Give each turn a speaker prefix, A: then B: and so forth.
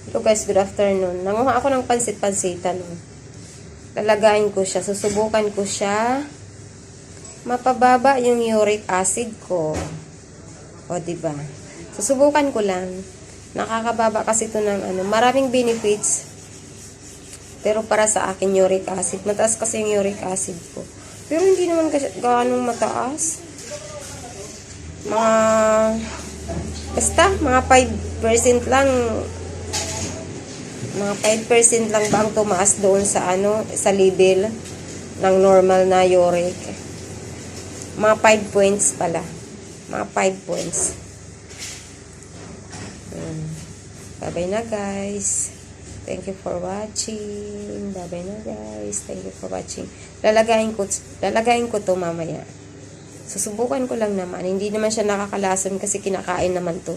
A: Hello guys, good afternoon. Nanguha ako ng pansit-pansitan. Lalagayin ko siya. Susubukan ko siya. Mapababa yung uric acid ko. O, diba? Susubukan ko lang. Nakakababa kasi ito ng maraming benefits. Pero para sa akin, uric acid. Mataas kasi yung uric acid ko. Pero hindi naman ganong mataas. Mga 5% lang. Mga 5% lang ba ang tumaas doon sa sa level ng normal na uric. Mga 5 points pala. Mga 5 points. Bye-bye na guys. Thank you for watching. Bye-bye na guys. Thank you for watching. Lalagayin ko to mamaya. Susubukan ko lang naman. Hindi naman siya nakakalason kasi kinakain naman to.